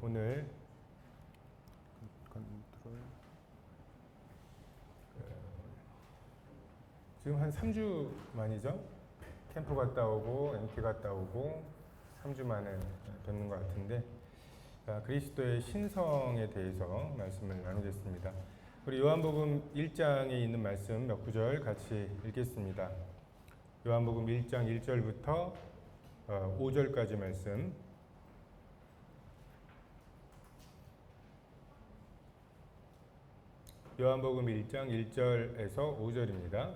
오늘 컨트롤 지금 한 3주 만이죠? 캠프 갔다 오고 MT 갔다 오고 3주 만에 뵙는 것 같은데 그리스도의 신성에 대해서 말씀을 나누겠습니다. 우리 요한복음 1장에 있는 말씀 몇 구절 같이 읽겠습니다. 요한복음 1장 1절부터 5절까지 말씀. 요한복음 1장 1절에서 5절입니다.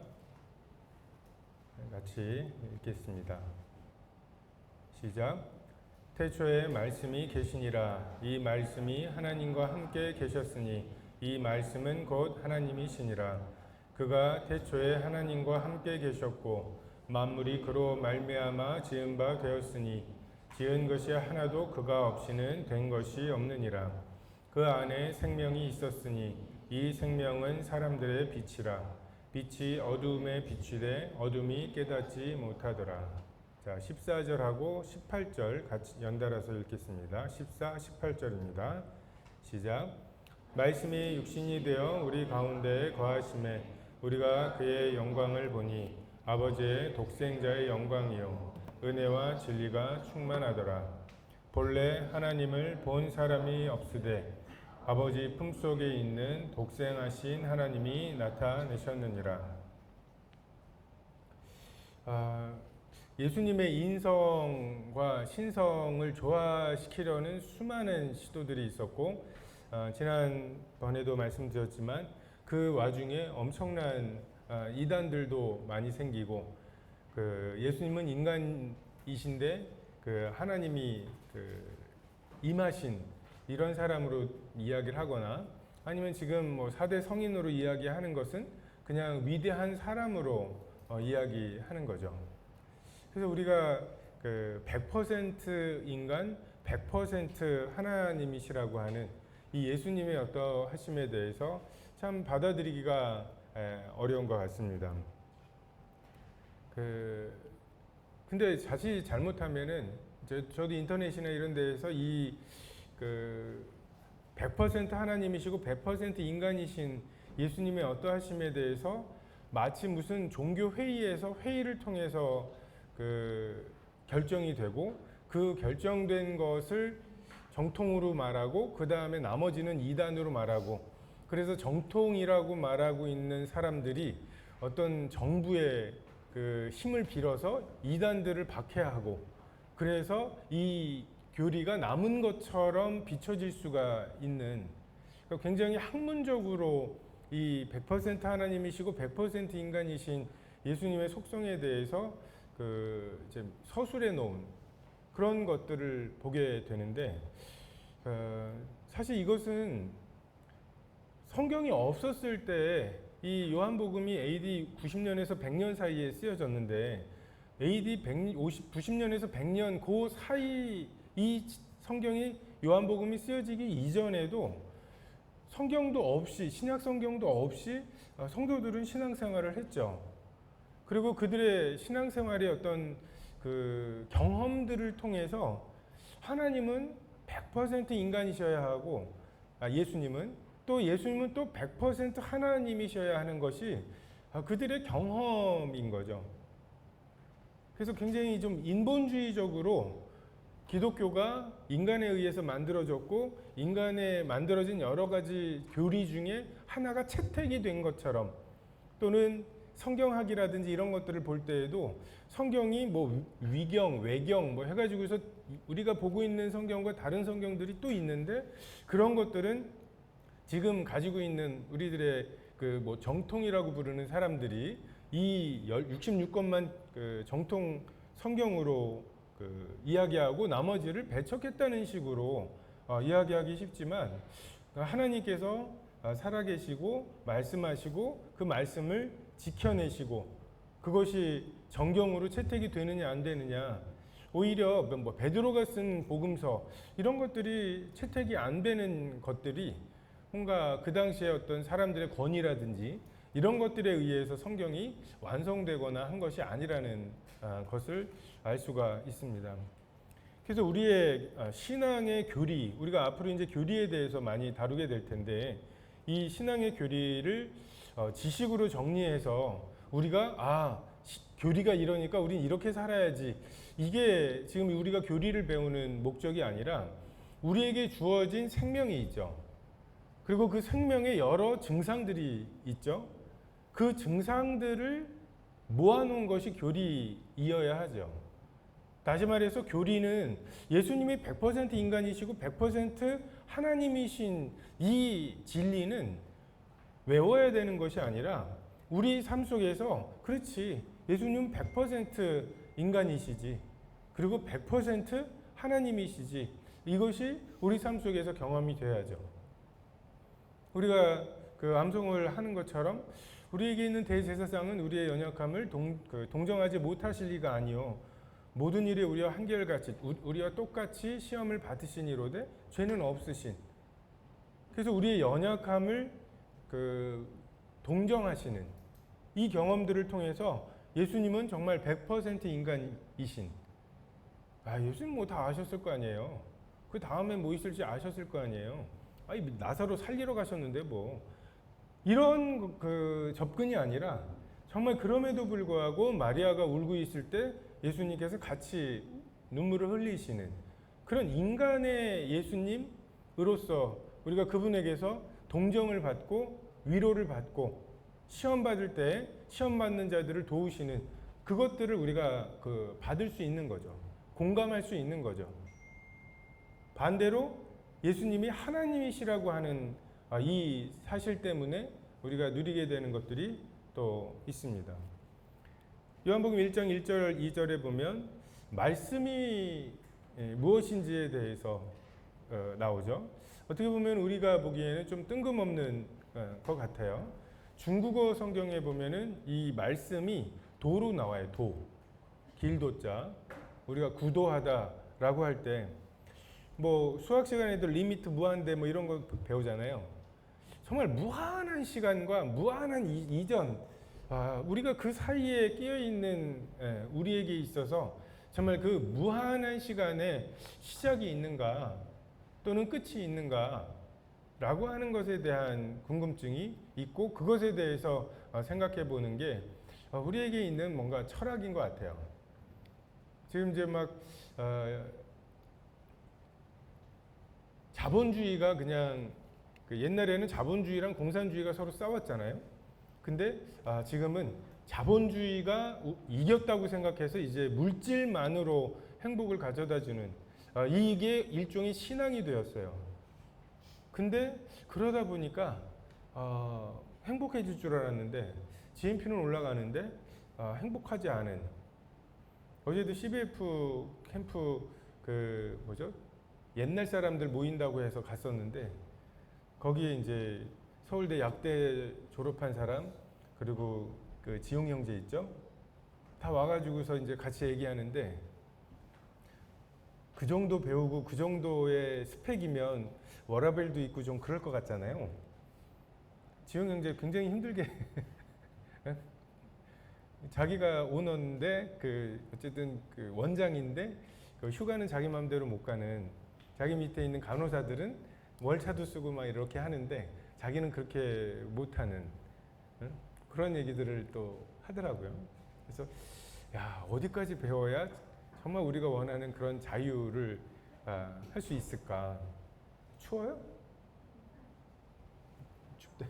같이 읽겠습니다. 시작. 태초에 말씀이 계시니라. 이 말씀이 하나님과 함께 계셨으니 이 말씀은 곧 하나님이시니라. 그가 태초에 하나님과 함께 계셨고 만물이 그로 말미암아 지은 바 되었으니 지은 것이 하나도 그가 없이는 된 것이 없느니라. 그 안에 생명이 있었으니 이 생명은 사람들의 빛이라. 빛이 어두움에 비추되 어둠이 깨닫지 못하더라. 자, 14절하고 18절 같이 연달아서 읽겠습니다. 14, 18절입니다. 시작. 말씀이 육신이 되어 우리 가운데 거하심에 우리가 그의 영광을 보니 아버지의 독생자의 영광이요 은혜와 진리가 충만하더라. 본래 하나님을 본 사람이 없으되 아버지 품속에 있는 독생하신 하나님이 나타내셨느니라. 예수님의 인성과 신성을 조화시키려는 수많은 시도들이 있었고 지난번에도 말씀드렸지만 그 와중에 엄청난 이단들도 많이 생기고 예수님은 인간이신데 하나님이 임하신 이런 사람으로 이야기를 하거나 아니면 지금 4대 성인으로 이야기하는 것은 그냥 위대한 사람으로 이야기하는 거죠. 그래서 우리가 100% 인간, 100% 하나님이시라고 하는 이 예수님의 어떠하심에 대해서 참 받아들이기가 어려운 것 같습니다. 근데 자칫 잘못하면은 저도 인터넷이나 이런 데에서 100% 하나님이시고 100% 인간이신 예수님의 어떠하심에 대해서 마치 무슨 종교 회의에서 회의를 통해서 결정이 되고 그 결정된 것을 정통으로 말하고 그 다음에 나머지는 이단으로 말하고 그래서 정통이라고 말하고 있는 사람들이 어떤 정부의 힘을 빌어서 이단들을 박해하고 그래서 이 교리가 남은 것처럼 비춰질 수가 있는 굉장히 학문적으로 이 100% 하나님이시고 100% 인간이신 예수님의 속성에 대해서 이제 서술해 놓은 그런 것들을 보게 되는데 사실 이것은 성경이 없었을 때 이 요한복음이 AD 90년에서 100년 사이에 쓰여졌는데 AD 90년에서 100년 그 사이 이 성경이 요한복음이 쓰여지기 이전에도 성경도 없이 신약 성경도 없이 성도들은 신앙생활을 했죠. 그리고 그들의 신앙생활의 어떤 경험들을 통해서 하나님은 100% 인간이셔야 하고 예수님은 또 100% 하나님이셔야 하는 것이 그들의 경험인 거죠. 그래서 굉장히 좀 인본주의적으로 기독교가 인간에 의해서 만들어졌고 인간에 만들어진 여러 가지 교리 중에 하나가 채택이 된 것처럼 또는 성경학이라든지 이런 것들을 볼 때에도 성경이 위경, 외경 해가지고서 우리가 보고 있는 성경과 다른 성경들이 또 있는데 그런 것들은 지금 가지고 있는 우리들의 정통이라고 부르는 사람들이 이 66권만 정통 성경으로 이야기하고 나머지를 배척했다는 식으로 이야기하기 쉽지만 하나님께서 살아계시고 말씀하시고 그 말씀을 지켜내시고 그것이 정경으로 채택이 되느냐 안 되느냐 오히려 베드로가 쓴 복음서 이런 것들이 채택이 안 되는 것들이 뭔가 그 당시에 어떤 사람들의 권위라든지 이런 것들에 의해서 성경이 완성되거나 한 것이 아니라는 것을 알 수가 있습니다. 그래서 우리의 신앙의 교리, 우리가 앞으로 이제 교리에 대해서 많이 다루게 될 텐데 이 신앙의 교리를 지식으로 정리해서 우리가 교리가 이러니까 우린 이렇게 살아야지, 이게 지금 우리가 교리를 배우는 목적이 아니라 우리에게 주어진 생명이 있죠. 그리고 그 생명에 여러 증상들이 있죠. 그 증상들을 모아놓은 것이 교리이어야 하죠. 다시 말해서 교리는 예수님이 100% 인간이시고 100% 하나님이신 이 진리는 외워야 되는 것이 아니라 우리 삶 속에서, 그렇지, 예수님은 100% 인간이시지, 그리고 100% 하나님이시지, 이것이 우리 삶 속에서 경험이 돼야죠. 우리가 그 암송을 하는 것처럼 우리에게 있는 대제사장은 우리의 연약함을 동정하지 못하실 리가 아니요 모든 일에 우리와 한결같이 우리와 똑같이 시험을 받으시니로되 죄는 없으신. 그래서 우리의 연약함을 동정하시는 이 경험들을 통해서 예수님은 정말 100% 인간이신. 예수님 뭐 다 아셨을 거 아니에요. 그 다음에 뭐 있을지 아셨을 거 아니에요. 나사로 살리러 가셨는데 뭐, 이런 접근이 아니라 정말 그럼에도 불구하고 마리아가 울고 있을 때 예수님께서 같이 눈물을 흘리시는 그런 인간의 예수님으로서 우리가 그분에게서 동정을 받고 위로를 받고 시험 받을 때 시험 받는 자들을 도우시는 그것들을 우리가 받을 수 있는 거죠. 공감할 수 있는 거죠. 반대로 예수님이 하나님이시라고 하는 이 사실 때문에 우리가 누리게 되는 것들이 또 있습니다. 요한복음 1장 1절 2절에 보면 말씀이 무엇인지에 대해서 나오죠. 어떻게 보면 우리가 보기에는 좀 뜬금없는 것 같아요. 중국어 성경에 보면은 이 말씀이 도로 나와요. 도, 길도자. 우리가 구도하다라고 할 때 뭐 수학 시간에도 리미트, 무한대 뭐 이런 거 배우잖아요. 정말 무한한 시간과 무한한 이전, 우리가 그 사이에 끼어 있는 우리에게 있어서 정말 그 무한한 시간에 시작이 있는가 또는 끝이 있는가 라고 하는 것에 대한 궁금증이 있고, 그것에 대해서 생각해 보는 게 우리에게 있는 뭔가 철학인 것 같아요. 지금 이제 막 자본주의가 그냥 옛날에는 자본주의랑 공산주의가 서로 싸웠잖아요. 근데 지금은 자본주의가 이겼다고 생각해서 이제 물질만으로 행복을 가져다주는 이게 일종의 신앙이 되었어요. 근데 그러다 보니까 행복해질 줄 알았는데 GNP는 올라가는데 행복하지 않은. 어제도 CBF 캠프 옛날 사람들 모인다고 해서 갔었는데 거기에 이제 서울대 약대 졸업한 사람, 그리고 그 지용 형제 있죠? 다 와가지고서 이제 같이 얘기하는데 그 정도 배우고 그 정도의 스펙이면 워라밸도 있고 좀 그럴 것 같잖아요. 지용 형제 굉장히 힘들게 자기가 오너인데 어쨌든 원장인데 휴가는 자기 마음대로 못 가는, 자기 밑에 있는 간호사들은 월차도 쓰고 막 이렇게 하는데 자기는 그렇게 못하는 그런 얘기들을 또 하더라고요. 그래서 어디까지 배워야 정말 우리가 원하는 그런 자유를 할 수 있을까? 추워요? 춥대.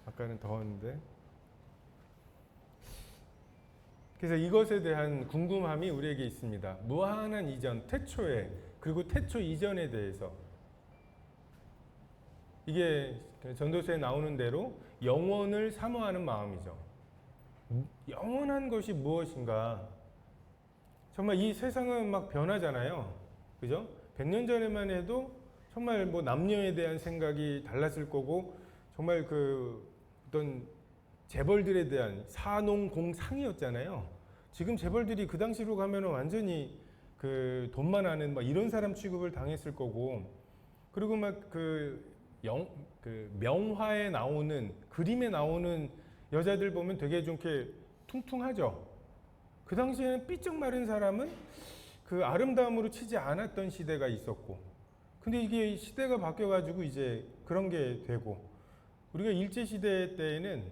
아까는 더웠는데. 그래서 이것에 대한 궁금함이 우리에게 있습니다. 무한한 이전, 태초에, 그리고 태초 이전에 대해서. 이게 전도서에 나오는 대로 영원을 사모하는 마음이죠. 영원한 것이 무엇인가? 정말 이 세상은 막 변하잖아요. 그죠? 100년 전에만 해도 정말 뭐 남녀에 대한 생각이 달랐을 거고, 정말 어떤 재벌들에 대한 사농공상이었잖아요. 지금 재벌들이 그 당시로 가면 완전히 돈만 아는 이런 사람 취급을 당했을 거고, 그리고 막 명화에 나오는, 그림에 나오는 여자들 보면 되게 좀 이렇게 퉁퉁하죠. 그 당시에는 삐쩍 마른 사람은 그 아름다움으로 치지 않았던 시대가 있었고, 근데 이게 시대가 바뀌어가지고 이제 그런 게 되고, 우리가 일제시대 때에는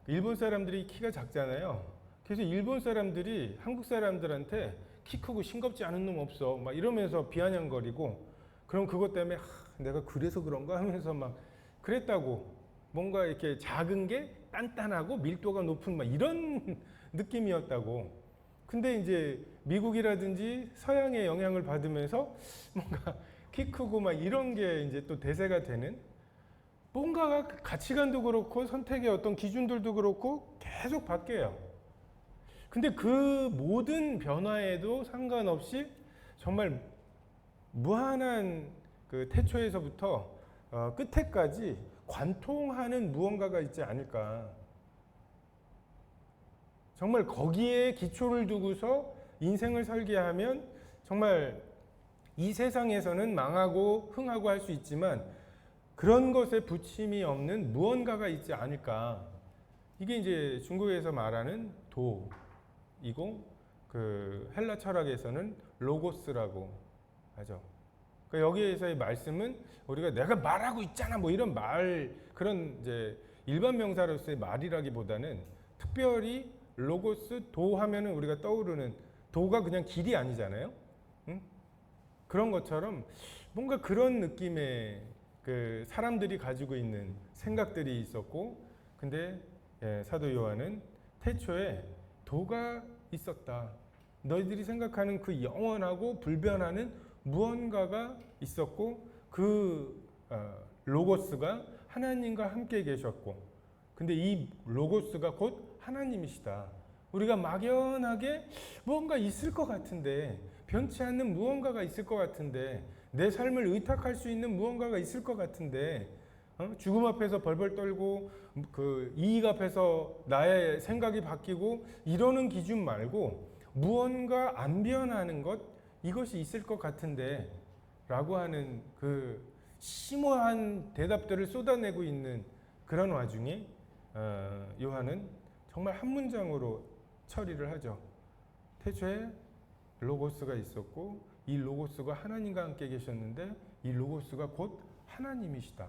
일본 사람들이 키가 작잖아요. 그래서 일본 사람들이 한국 사람들한테 키 크고 싱겁지 않은 놈 없어 막 이러면서 비아냥거리고, 그럼 그것 때문에 내가 그래서 그런가 하면서 막 그랬다고. 뭔가 이렇게 작은 게 단단하고 밀도가 높은 막 이런 느낌이었다고. 근데 이제 미국이라든지 서양의 영향을 받으면서 뭔가 키 크고 막 이런 게 이제 또 대세가 되는, 뭔가 가치관도 그렇고 선택의 어떤 기준들도 그렇고 계속 바뀌어요. 근데 그 모든 변화에도 상관없이 정말 무한한 그 태초에서부터 끝에까지 관통하는 무언가가 있지 않을까. 정말 거기에 기초를 두고서 인생을 설계하면 정말 이 세상에서는 망하고 흥하고 할 수 있지만 그런 것에 부침이 없는 무언가가 있지 않을까. 이게 이제 중국에서 말하는 도이고, 그 헬라 철학에서는 로고스라고 하죠. 그러니까 여기에서의 말씀은 우리가 내가 말하고 있잖아 뭐 이런 말, 그런 이제 일반 명사로서의 말이라기보다는 특별히 로고스 도 하면은 우리가 떠오르는 도가 그냥 길이 아니잖아요. 응? 그런 것처럼 뭔가 그런 느낌의 그 사람들이 가지고 있는 생각들이 있었고, 근데 사도 요한은 태초에 도가 있었다. 너희들이 생각하는 그 영원하고 불변하는 무언가가 있었고, 그 로고스가 하나님과 함께 계셨고, 근데 이 로고스가 곧 하나님이시다. 우리가 막연하게 뭔가 있을 것 같은데, 변치 않는 무언가가 있을 것 같은데, 내 삶을 의탁할 수 있는 무언가가 있을 것 같은데, 죽음 앞에서 벌벌 떨고 그 이익 앞에서 나의 생각이 바뀌고 이러는 기준 말고 무언가 안 변하는 것, 이것이 있을 것 같은데 라고 하는 그 심오한 대답들을 쏟아내고 있는 그런 와중에 요한은 정말 한 문장으로 처리를 하죠. 태초에 로고스가 있었고 이 로고스가 하나님과 함께 계셨는데 이 로고스가 곧 하나님이시다.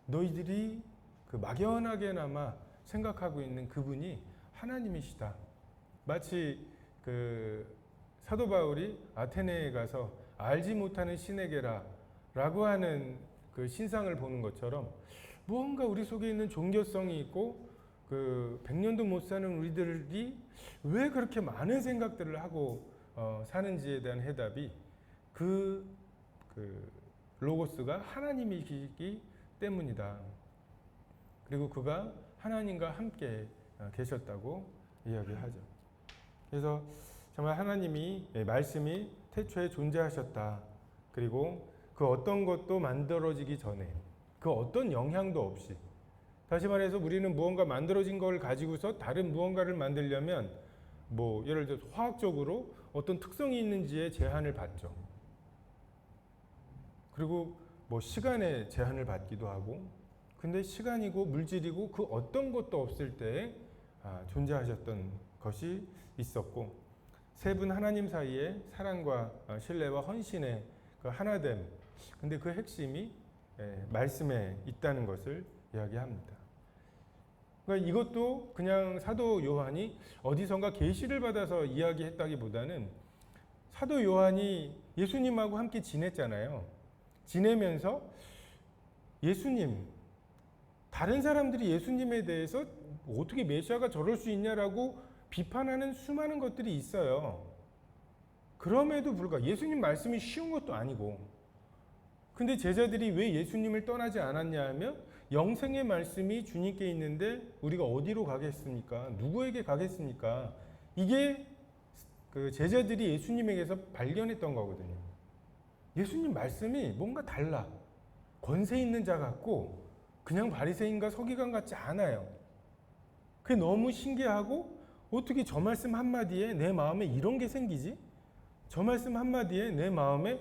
너희들이 그 막연하게나마 생각하고 있는 그분이 하나님이시다. 마치 그 사도 바울이 아테네에 가서 알지 못하는 신에게라 라고 하는 그 신상을 보는 것처럼, 무언가 우리 속에 있는 종교성이 있고 그 100년도 못 사는 우리들이 왜 그렇게 많은 생각들을 하고 사는지에 대한 해답이 그 로고스가 하나님이시기 때문이다. 그리고 그가 하나님과 함께 계셨다고 이야기하죠. 그래서 정말 하나님이, 말씀이 태초에 존재하셨다. 그리고 그 어떤 것도 만들어지기 전에 그 어떤 영향도 없이, 다시 말해서 우리는 무언가 만들어진 걸 가지고서 다른 무언가를 만들려면 뭐 예를 들어서 화학적으로 어떤 특성이 있는지에 제한을 받죠. 그리고 뭐 시간에 제한을 받기도 하고, 근데 시간이고 물질이고 그 어떤 것도 없을 때 존재하셨던 것이 있었고, 세 분 하나님 사이에 사랑과 신뢰와 헌신의 그 하나됨, 근데 그 핵심이 말씀에 있다는 것을 이야기합니다. 그러니까 이것도 그냥 사도 요한이 어디선가 계시를 받아서 이야기했다기보다는 사도 요한이 예수님하고 함께 지냈잖아요. 지내면서 예수님, 다른 사람들이 예수님에 대해서 어떻게 메시아가 저럴 수 있냐라고 비판하는 수많은 것들이 있어요. 그럼에도 불구하고 예수님 말씀이 쉬운 것도 아니고, 근데 제자들이 왜 예수님을 떠나지 않았냐 하면 영생의 말씀이 주님께 있는데 우리가 어디로 가겠습니까? 누구에게 가겠습니까? 이게 그 제자들이 예수님에게서 발견했던 거거든요. 예수님 말씀이 뭔가 달라. 권세 있는 자 같고 그냥 바리새인과 서기관 같지 않아요. 그게 너무 신기하고, 어떻게 저 말씀 한마디에 내 마음에 이런 게 생기지? 저 말씀 한마디에 내 마음에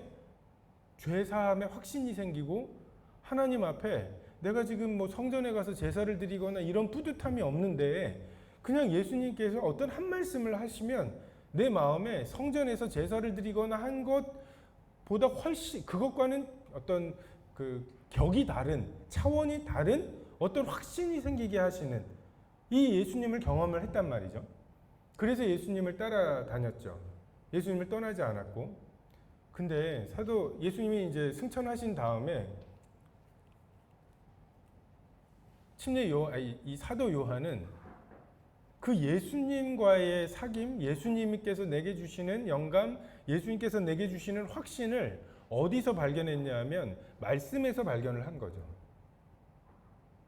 죄사함의 확신이 생기고, 하나님 앞에 내가 지금 뭐 성전에 가서 제사를 드리거나 이런 뿌듯함이 없는데 그냥 예수님께서 어떤 한 말씀을 하시면 내 마음에 성전에서 제사를 드리거나 한 것보다 훨씬 그것과는 어떤 그 격이 다른, 차원이 다른 어떤 확신이 생기게 하시는 이 예수님을 경험을 했단 말이죠. 그래서 예수님을 따라다녔죠. 예수님을 떠나지 않았고. 근데 예수님이 이제 승천하신 다음에 이 사도 요한은 그 예수님과의 사귐, 예수님께서 내게 주시는 영감, 예수님께서 내게 주시는 확신을 어디서 발견했냐 하면 말씀에서 발견을 한 거죠.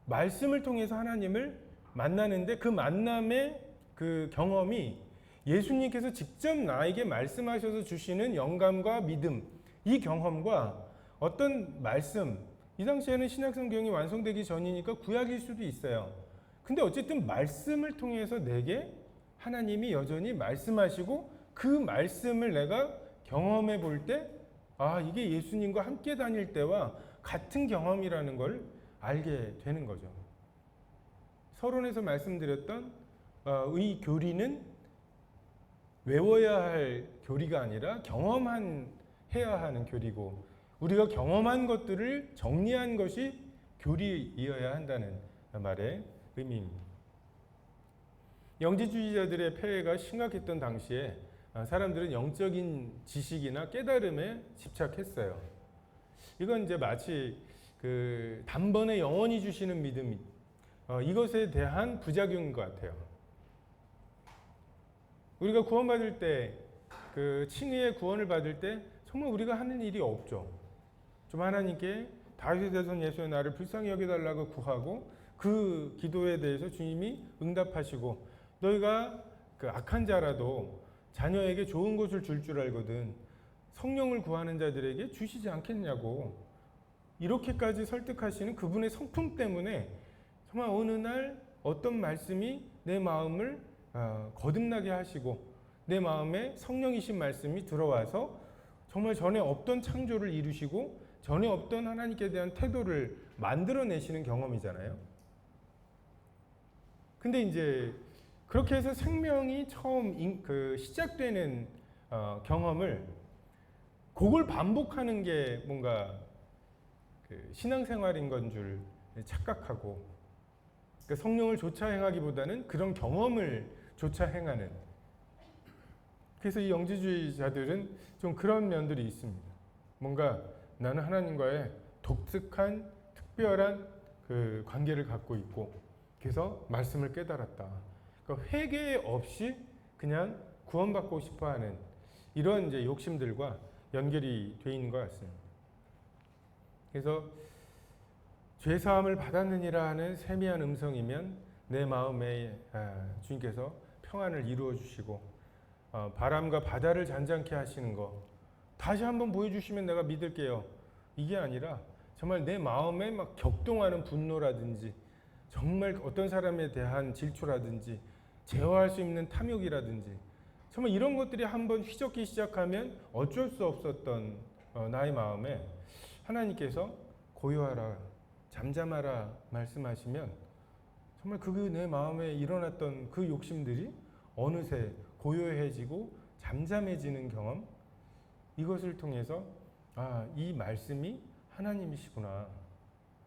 말씀을 통해서 하나님을 만나는데 그 만남의 그 경험이 예수님께서 직접 나에게 말씀하셔서 주시는 영감과 믿음, 이 경험과 어떤 말씀, 이 당시에는 신약성경이 완성되기 전이니까 구약일 수도 있어요. 근데 어쨌든 말씀을 통해서 내게 하나님이 여전히 말씀하시고 그 말씀을 내가 경험해 볼 때, 아, 이게 예수님과 함께 다닐 때와 같은 경험이라는 걸 알게 되는 거죠. 서론에서 말씀드렸던 의 교리는 외워야 할 교리가 아니라 해야 하는 교리고, 우리가 경험한 것들을 정리한 것이 교리이어야 한다는 말의 의미입니다. 영지주의자들의 폐해가 심각했던 당시에 사람들은 영적인 지식이나 깨달음에 집착했어요. 이건 이제 마치 그 단번에 영원히 주시는 믿음, 이것에 대한 부작용인 것 같아요. 우리가 구원받을 때, 그 칭의의 구원을 받을 때 정말 우리가 하는 일이 없죠. 좀 하나님께 다윗의 자손 예수의 나를 불쌍히 여겨달라고 구하고 그 기도에 대해서 주님이 응답하시고, 너희가 그 악한 자라도 자녀에게 좋은 것을 줄 알거든 성령을 구하는 자들에게 주시지 않겠냐고, 이렇게까지 설득하시는 그분의 성품 때문에 정말 어느 날 어떤 말씀이 내 마음을 거듭나게 하시고 내 마음에 성령이신 말씀이 들어와서 정말 전에 없던 창조를 이루시고 전에 없던 하나님께 대한 태도를 만들어내시는 경험이잖아요. 근데 이제 그렇게 해서 생명이 처음 시작되는 경험을, 그걸 반복하는 게 뭔가 그 신앙생활인 건 줄 착각하고, 그러니까 성령을 조차 행하기보다는 그런 경험을 조차 행하는, 그래서 이 영지주의자들은 좀 그런 면들이 있습니다. 뭔가 나는 하나님과의 독특한 특별한 그 관계를 갖고 있고, 그래서 말씀을 깨달았다. 그러니까 회개 없이 그냥 구원받고 싶어하는 이런 이제 욕심들과 연결이 돼 있는 것 같습니다. 그래서 죄 사함을 받았느니라 하는 세미한 음성이면 내 마음에 주님께서 평안을 이루어 주시고, 바람과 바다를 잔잔케 하시는 거 다시 한번 보여주시면 내가 믿을게요. 이게 아니라 정말 내 마음에 막 격동하는 분노라든지, 정말 어떤 사람에 대한 질투라든지, 제어할 수 있는 탐욕이라든지, 정말 이런 것들이 한번 휘젓기 시작하면 어쩔 수 없었던 나의 마음에 하나님께서 고요하라, 잠잠하라 말씀하시면 정말 내 마음에 일어났던 그 욕심들이 어느새 고요해지고 잠잠해지는 경험, 이것을 통해서 이 말씀이 하나님이시구나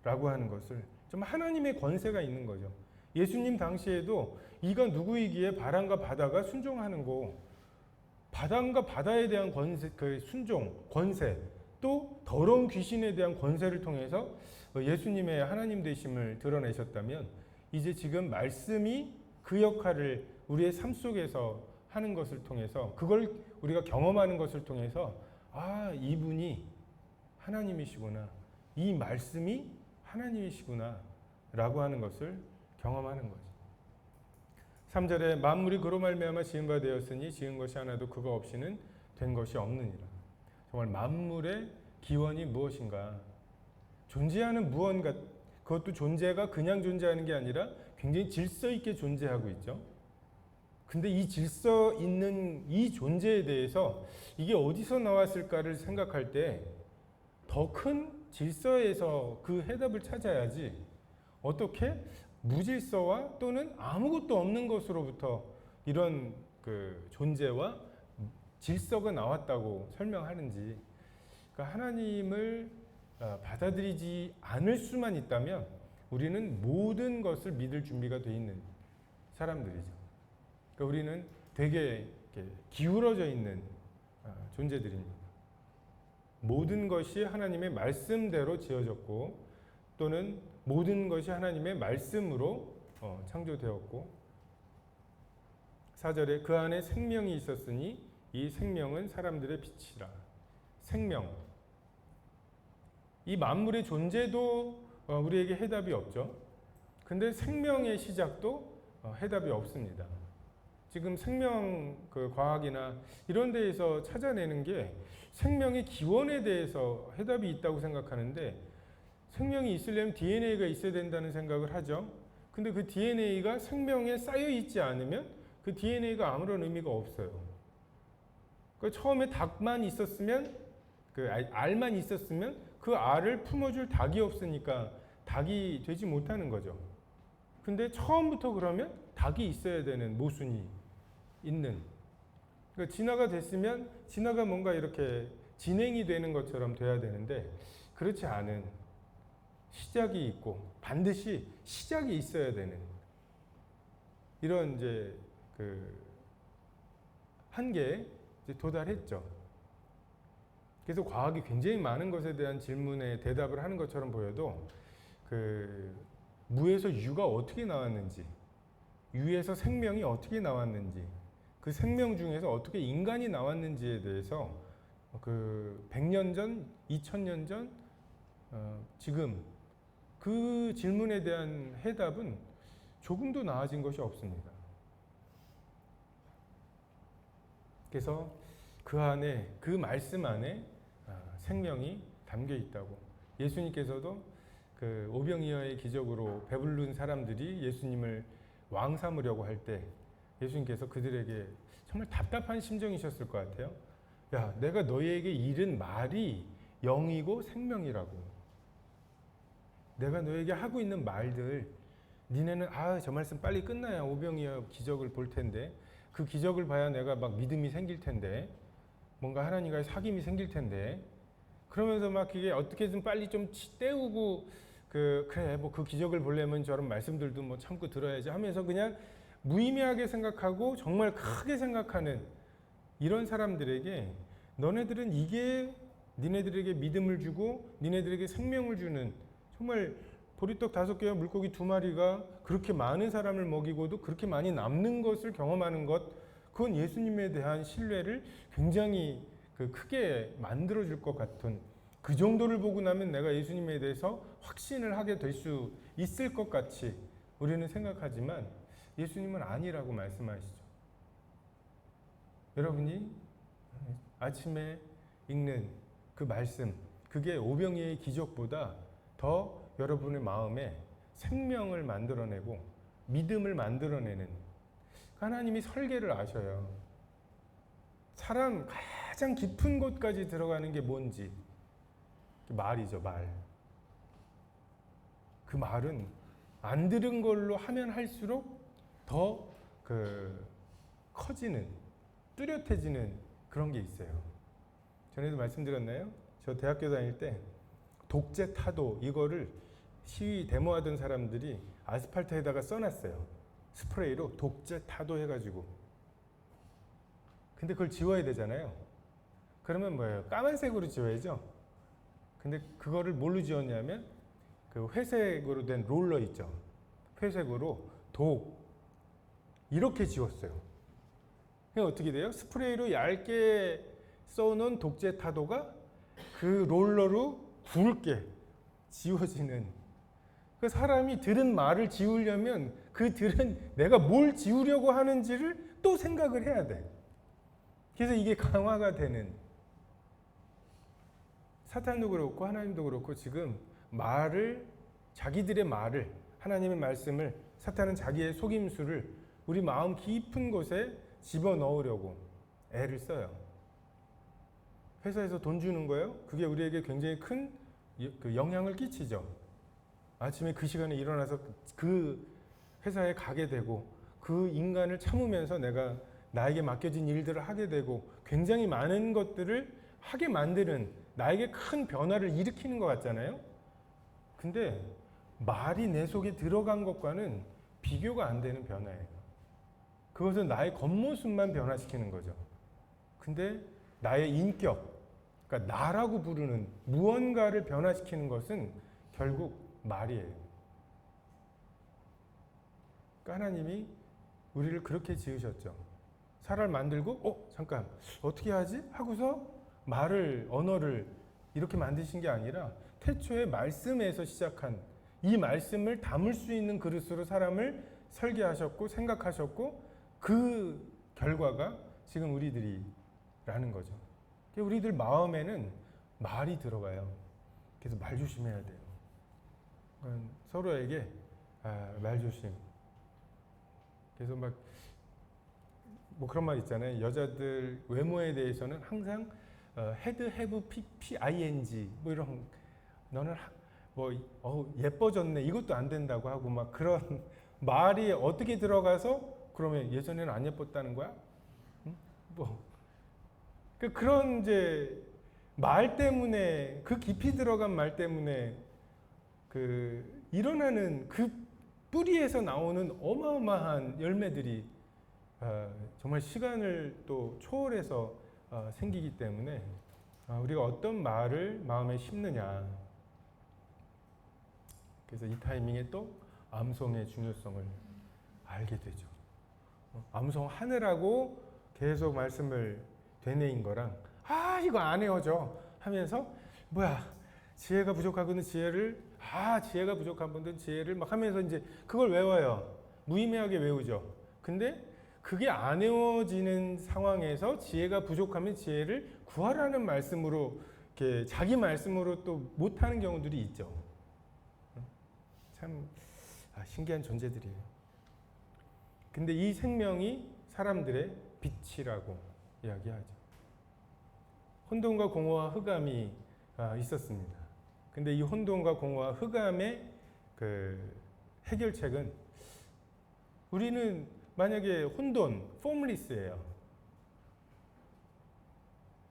라고 하는 것을, 좀 하나님의 권세가 있는 거죠. 예수님 당시에도 이가 누구이기에 바람과 바다가 순종하는 거, 바람과 바다에 대한 권세, 그 순종, 권세, 또 더러운 귀신에 대한 권세를 통해서 예수님의 하나님 되심을 드러내셨다면, 이제 지금 말씀이 그 역할을 우리의 삶 속에서 하는 것을 통해서, 그걸 우리가 경험하는 것을 통해서 이분이 하나님이시구나, 이 말씀이 하나님이시구나 라고 하는 것을 경험하는 거죠. 3절에 만물이 그로 말미암아 지은 바 되었으니 지은 것이 하나도 그거 없이는 된 것이 없느니라. 정말 만물의 기원이 무엇인가, 존재하는 무언가, 그것도 존재가 그냥 존재하는 게 아니라 굉장히 질서 있게 존재하고 있죠. 근데 이 질서 있는 이 존재에 대해서 이게 어디서 나왔을까를 생각할 때 더 큰 질서에서 그 해답을 찾아야지, 어떻게 무질서와 또는 아무것도 없는 것으로부터 이런 그 존재와 질서가 나왔다고 설명하는지, 그러니까 하나님을 받아들이지 않을 수만 있다면 우리는 모든 것을 믿을 준비가 돼 있는 사람들이죠. 그러니까 우리는 되게 이렇게 기울어져 있는 존재들입니다. 모든 것이 하나님의 말씀대로 지어졌고 또는 모든 것이 하나님의 말씀으로 창조되었고 4절에 그 안에 생명이 있었으니 이 생명은 사람들의 빛이라. 생명. 이 만물의 존재도 우리에게 해답이 없죠. 근데 생명의 시작도 해답이 없습니다. 지금 생명 과학이나 이런 데에서 찾아내는 게 생명의 기원에 대해서 해답이 있다고 생각하는데 생명이 있으려면 DNA가 있어야 된다는 생각을 하죠. 근데 그 DNA가 생명에 쌓여 있지 않으면 그 DNA가 아무런 의미가 없어요. 그러니까 처음에 닭만 있었으면 그 알만 있었으면 그 알을 품어줄 닭이 없으니까 닭이 되지 못하는 거죠. 근데 처음부터 그러면 닭이 있어야 되는 모순이 있는. 그러니까 진화가 됐으면 진화가 뭔가 이렇게 진행이 되는 것처럼 돼야 되는데 그렇지 않은 시작이 있고 반드시 시작이 있어야 되는 이런 이제 그 한계에 도달했죠. 그래서 과학이 굉장히 많은 것에 대한 질문에 대답을 하는 것처럼 보여도 그 무에서 유가 어떻게 나왔는지, 유에서 생명이 어떻게 나왔는지, 그 생명 중에서 어떻게 인간이 나왔는지에 대해서 그 100년 전, 2000년 전, 지금 그 질문에 대한 해답은 조금도 나아진 것이 없습니다. 그래서 그 안에, 그 말씀 안에 생명이 담겨 있다고. 예수님께서도 그 오병이어의 기적으로 배부른 사람들이 예수님을 왕 삼으려고 할 때 예수님께서 그들에게 정말 답답한 심정이셨을 것 같아요. 야, 내가 너희에게 이른 말이 영이고 생명이라고. 내가 너에게 하고 있는 말들, 니네는 저 말씀 빨리 끝나야 오병이어 기적을 볼 텐데 그 기적을 봐야 내가 막 믿음이 생길 텐데 뭔가 하나님과의 사귐이 생길 텐데 그러면서 막 그게 어떻게든 빨리 좀 때우고 그래 뭐 그 기적을 보려면 저런 말씀들도 뭐 참고 들어야지 하면서 그냥 무의미하게 생각하고 정말 크게 생각하는 이런 사람들에게 너네들은 이게 니네들에게 믿음을 주고 니네들에게 생명을 주는 정말 보리떡 5개와 물고기 2마리가 그렇게 많은 사람을 먹이고도 그렇게 많이 남는 것을 경험하는 것, 그건 예수님에 대한 신뢰를 굉장히 크게 만들어줄 것 같은, 그 정도를 보고 나면 내가 예수님에 대해서 확신을 하게 될 수 있을 것 같이 우리는 생각하지만 예수님은 아니라고 말씀하시죠. 여러분이 아침에 읽는 그 말씀, 그게 오병이어의 기적보다 더 여러분의 마음에 생명을 만들어내고 믿음을 만들어내는, 하나님이 설계를 아셔요. 사람 가장 깊은 곳까지 들어가는 게 뭔지, 말이죠, 말. 그 말은 안 들은 걸로 하면 할수록 더 커지는, 뚜렷해지는 그런 게 있어요. 전에도 말씀드렸나요? 저 대학교 다닐 때 독재 타도 이거를 시위 데모하던 사람들이 아스팔트에다가 써놨어요. 스프레이로 독재 타도 해가지고. 근데 그걸 지워야 되잖아요. 그러면 뭐예요? 까만색으로 지워야죠. 근데 그거를 뭘로 지웠냐면 그 회색으로 된 롤러 있죠. 회색으로 독 이렇게 지웠어요. 그럼 어떻게 돼요? 스프레이로 얇게 써놓은 독재 타도가 그 롤러로 굵게 지워지는. 그 사람이 들은 말을 지우려면 그 들은 내가 뭘 지우려고 하는지를 또 생각을 해야 돼. 그래서 이게 강화가 되는. 사탄도 그렇고 하나님도 그렇고 지금 자기들의 말을, 하나님의 말씀을, 사탄은 자기의 속임수를 우리 마음 깊은 곳에 집어넣으려고 애를 써요. 회사에서 돈 주는 거예요? 그게 우리에게 굉장히 큰 영향을 끼치죠. 아침에 그 시간에 일어나서 그 회사에 가게 되고 그 인간을 참으면서 내가 나에게 맡겨진 일들을 하게 되고 굉장히 많은 것들을 하게 만드는 나에게 큰 변화를 일으키는 것 같잖아요. 근데 말이 내 속에 들어간 것과는 비교가 안 되는 변화예요. 그것은 나의 겉모습만 변화시키는 거죠. 근데 나의 인격, 그러니까 나라고 부르는 무언가를 변화시키는 것은 결국 말이에요. 그러니까 하나님이 우리를 그렇게 지으셨죠. 사람을 만들고 잠깐 어떻게 하지? 하고서 언어를 이렇게 만드신 게 아니라 태초에 말씀에서 시작한 이 말씀을 담을 수 있는 그릇으로 사람을 설계하셨고 생각하셨고 그 결과가 지금 우리들이라는 거죠. 우리들 마음에는 말이 들어가요. 그래서 말 조심해야 돼요. 서로에게 말 조심. 그래서 뭐 그런 말 있잖아요. 여자들 외모에 대해서는 항상 헤드, 해브, PING 뭐 이런 너는 예뻐졌네 이것도 안 된다고 하고 막 그런 말이 어떻게 들어가서 그러면 예전에는 안 예뻤다는 거야? 응? 그런 이제 말 때문에 그 깊이 들어간 말 때문에 일어나는 그 뿌리에서 나오는 어마어마한 열매들이 정말 시간을 또 초월해서 생기기 때문에 우리가 어떤 말을 마음에 심느냐. 그래서 이 타이밍에 또 암송의 중요성을 알게 되죠. 암송하느라고 계속 말씀을 되뇌인 거랑 이거 안 외워져 하면서 지혜가 부족하거든 지혜가 부족한 분들은 지혜를 막 하면서 이제 그걸 외워요. 무의미하게 외우죠. 근데 그게 안 외워지는 상황에서 지혜가 부족하면 지혜를 구하라는 말씀으로 이렇게 자기 말씀으로 또 못하는 경우들이 있죠. 참 신기한 존재들이에요. 근데 이 생명이 사람들의 빛이라고 이야기하죠. 혼돈과 공허와 흑암이 있었습니다. 근데 이 혼돈과 공허와 흑암의 그 해결책은 우리는 만약에 혼돈, 폼리스예요.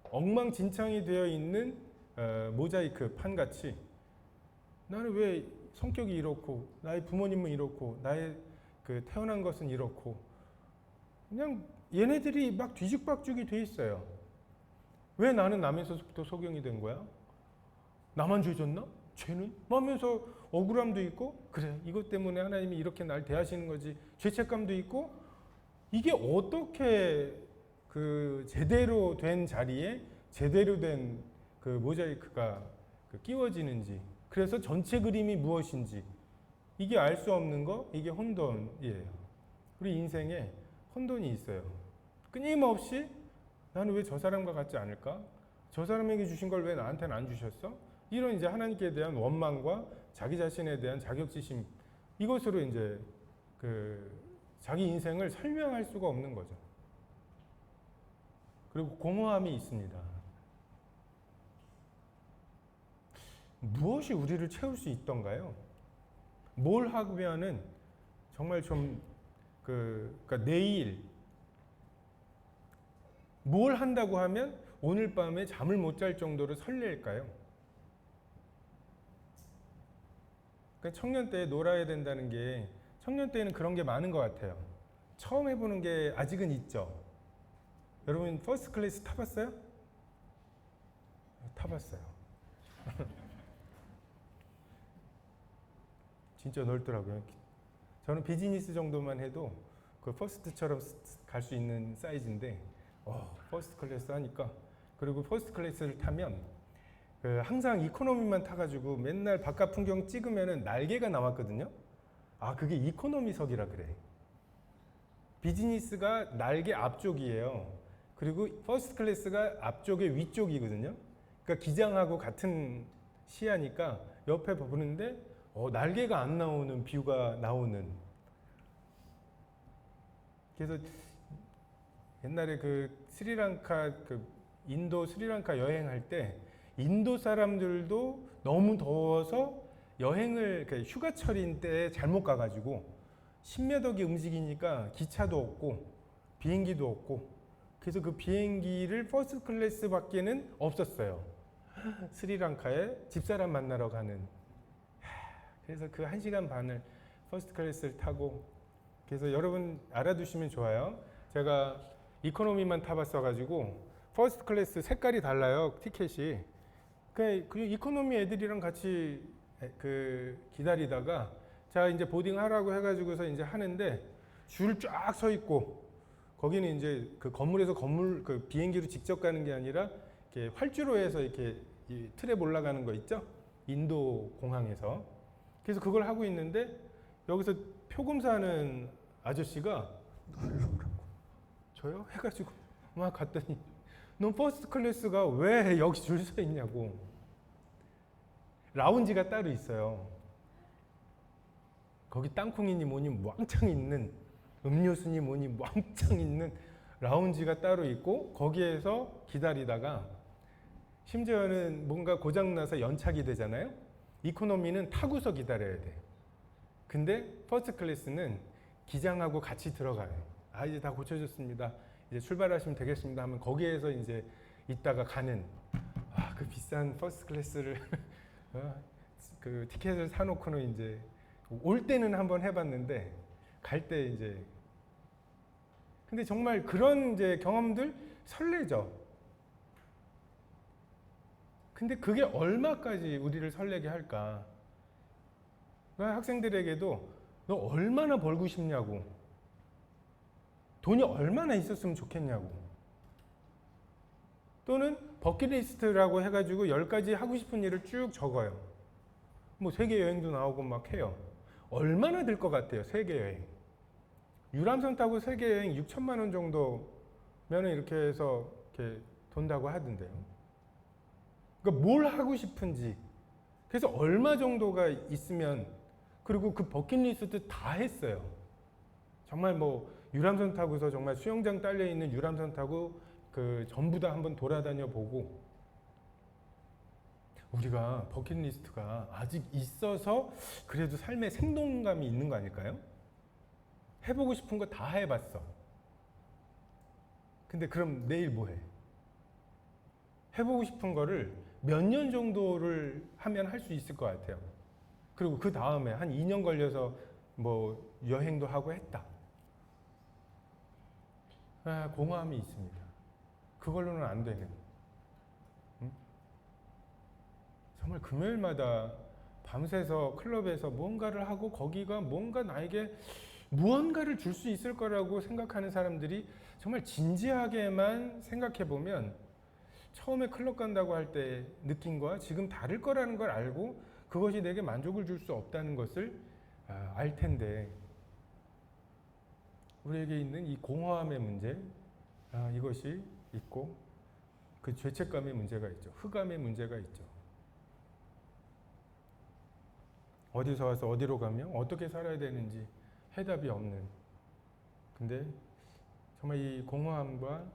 엉망진창이 되어 있는 모자이크 판같이 나는 왜 성격이 이렇고 나의 부모님은 이렇고 나의 태어난 것은 이렇고 그냥 얘네들이 막 뒤죽박죽이 돼 있어요. 왜 나는 남에서부터 소경이 된 거야? 나만 죄졌나? 죄는? 하면서 억울함도 있고 그래 이것 때문에 하나님이 이렇게 날 대하시는 거지 죄책감도 있고 이게 어떻게 제대로 된 자리에 제대로 된 모자이크가 끼워지는지 그래서 전체 그림이 무엇인지 이게 알 수 없는 거 이게 혼돈이에요. 우리 인생에 혼돈이 있어요. 끊임없이 나는 왜 저 사람과 같지 않을까? 저 사람에게 주신 걸 왜 나한테는 안 주셨어? 이런 이제 하나님께 대한 원망과 자기 자신에 대한 자격지심 이것으로 이제 자기 인생을 설명할 수가 없는 거죠. 그리고 공허함이 있습니다. 무엇이 우리를 채울 수 있던가요? 뭘 하면은 정말 좀 그러니까 내일 뭘 한다고 하면 오늘 밤에 잠을 못 잘 정도로 설렐까요? 그러니까 청년 때 놀아야 된다는 게 청년 때는 그런 게 많은 것 같아요. 처음 해보는 게 아직은 있죠. 여러분 퍼스트 클래스 타봤어요? 타봤어요. 진짜 넓더라고요. 저는 비즈니스 정도만 해도 그 퍼스트처럼 갈 수 있는 사이즈인데 퍼스트 클래스 하니까 그리고 퍼스트 클래스를 타면 항상 이코노미만 타가지고 맨날 바깥 풍경 찍으면은 날개가 나왔거든요. 그게 이코노미석이라 그래. 비즈니스가 날개 앞쪽이에요. 그리고 퍼스트 클래스가 앞쪽의 위쪽이거든요. 그러니까 기장하고 같은 시야니까 옆에 보는데 날개가 안 나오는 뷰가 나오는. 그래서 옛날에 스리랑카 인도 스리랑카 여행할 때 인도 사람들도 너무 더워서 여행을 휴가철인 때 잘못 가가지고 십몇 억이 움직이니까 기차도 없고 비행기도 없고, 그래서 그 비행기를 퍼스트 클래스밖에는 없었어요. 스리랑카에 집사람 만나러 가는. 그래서 그 1시간 반을 퍼스트 클래스를 타고, 그래서 여러분 알아두시면 좋아요. 제가 이코노미만 타봤어가지고 퍼스트 클래스 색깔이 달라요, 티켓이. 그 이코노미 애들이랑 같이 기다리다가 자 이제 보딩 하라고 해가지고서 이제 하는데 줄 쫙 서 있고, 거기는 이제 그 건물에서 그 비행기로 직접 가는 게 아니라 이렇게 활주로 해서 이렇게 이 트랩 올라가는 거 있죠? 인도 공항에서. 그래서 그걸 하고 있는데 여기서 표검사하는 아저씨가 나를 보라고 저요? 해가지고 막 갔더니 너 퍼스트 클래스가 왜 여기 줄 서 있냐고. 라운지가 따로 있어요. 거기 땅콩이니 뭐니 왕창 있는, 음료수니 뭐니 왕창 있는 라운지가 따로 있고, 거기에서 기다리다가 심지어는 뭔가 고장나서 연착이 되잖아요. 이코노미는 타고서 기다려야 돼. 근데 퍼스트 클래스는 기장하고 같이 들어가요. 아 이제 다 고쳐졌습니다, 이제 출발하시면 되겠습니다 하면 거기에서 이제 있다가 가는, 그 비싼 퍼스트 클래스를 그 티켓을 사놓고는 이제 올 때는 한번 해봤는데 갈 때 이제, 근데 정말 그런 이제 경험들 설레죠. 근데 그게 얼마까지 우리를 설레게 할까? 학생들에게도 너 얼마나 벌고 싶냐고, 돈이 얼마나 있었으면 좋겠냐고, 또는 버킷리스트라고 해가지고 10가지 하고 싶은 일을 쭉 적어요. 뭐 세계 여행도 나오고 막 해요. 얼마나 들 것 같아요, 세계 여행? 유람선 타고 세계 여행 6천만 원 정도면 이렇게 해서 이렇게 돈다고 하던데요. 그러니까 뭘 하고 싶은지, 그래서 얼마 정도가 있으면, 그리고 그 버킷리스트 다 했어요. 정말 뭐 유람선 타고서 정말 수영장 딸려 있는 유람선 타고 그 전부 다 한번 돌아다녀 보고. 우리가 버킷리스트가 아직 있어서 그래도 삶에 생동감이 있는 거 아닐까요? 해보고 싶은 거 다 해봤어. 근데 그럼 내일 뭐 해? 해보고 싶은 거를 몇 년 정도를 하면 할 수 있을 것 같아요. 그리고 그 다음에 한 2년 걸려서 뭐 여행도 하고 했다. 공허함이 있습니다. 그걸로는 안 되는. 정말 금요일마다 밤새서 클럽에서 무언가를 하고 거기가 뭔가 나에게 무언가를 줄 수 있을 거라고 생각하는 사람들이 정말 진지하게만 생각해 보면 처음에 클럽 간다고 할 때 느낀 거와 지금 다를 거라는 걸 알고 그것이 내게 만족을 줄 수 없다는 것을 알 텐데, 우리에게 있는 이 공허함의 문제, 이것이 있고, 그 죄책감의 문제가 있죠. 흑암의 문제가 있죠. 어디서 와서 어디로 가며 어떻게 살아야 되는지 해답이 없는. 근데 정말 이 공허함과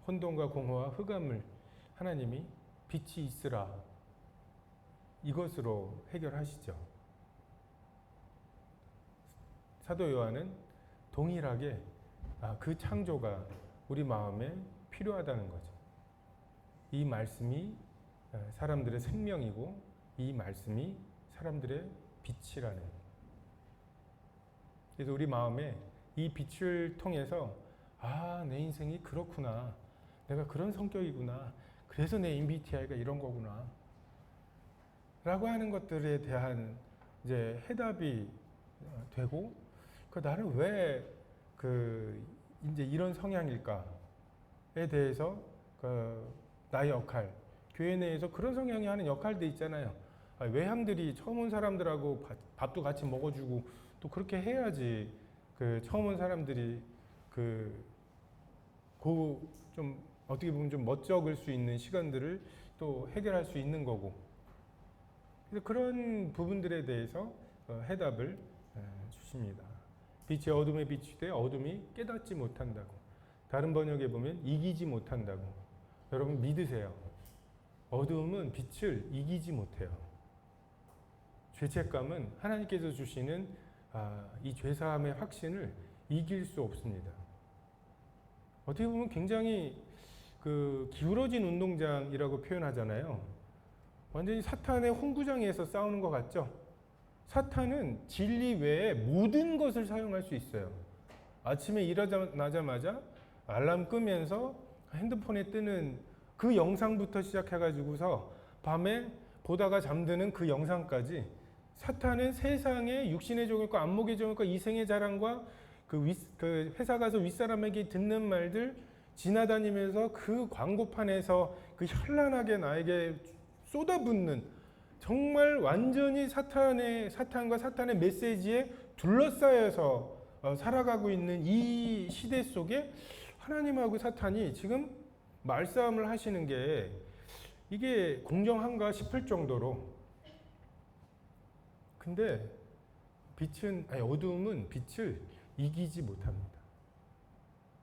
혼돈과 공허와 흑암을 하나님이 빛이 있으라, 이것으로 해결하시죠. 사도 요한은 동일하게 그 창조가 우리 마음에 필요하다는 거죠. 이 말씀이 사람들의 생명이고 이 말씀이 사람들의 빛이라는. 그래서 우리 마음에 이 빛을 통해서 내 인생이 그렇구나, 내가 그런 성격이구나, 그래서 내 MBTI가 이런 거구나 라고 하는 것들에 대한 이제 해답이 되고, 나는 왜 이제 이런 성향일까에 대해서 나의 역할, 교회 내에서 그런 성향이 하는 역할도 있잖아요. 외향들이 처음 온 사람들하고 밥도 같이 먹어주고 또 그렇게 해야지 처음 온 사람들이 좀 어떻게 보면 좀 멋쩍을 수 있는 시간들을 또 해결할 수 있는 거고. 그래서 그런 부분들에 대해서 해답을 주십니다. 빛이 어둠에 비추되 어둠이 깨닫지 못한다고. 다른 번역에 보면 이기지 못한다고. 여러분 믿으세요. 어둠은 빛을 이기지 못해요. 죄책감은 하나님께서 주시는 이 죄사함의 확신을 이길 수 없습니다. 어떻게 보면 굉장히 기울어진 운동장이라고 표현하잖아요. 완전히 사탄의 홍구장에서 싸우는 것 같죠? 사탄은 진리 외에 모든 것을 사용할 수 있어요. 아침에 일어나자마자 알람 끄면서 핸드폰에 뜨는 그 영상부터 시작해가지고서 밤에 보다가 잠드는 그 영상까지 사탄은 세상에 육신의 종일과 안목의 종일과 이생의 자랑과 그 회사 가서 윗사람에게 듣는 말들 지나다니면서 그 광고판에서 그 현란하게 나에게 쏟아붓는 정말 완전히 사탄과 사탄의 메시지에 둘러싸여서 살아가고 있는 이 시대 속에 하나님하고 사탄이 지금 말싸움을 하시는 게 이게 공정한가 싶을 정도로. 근데 어둠은 빛을 이기지 못합니다.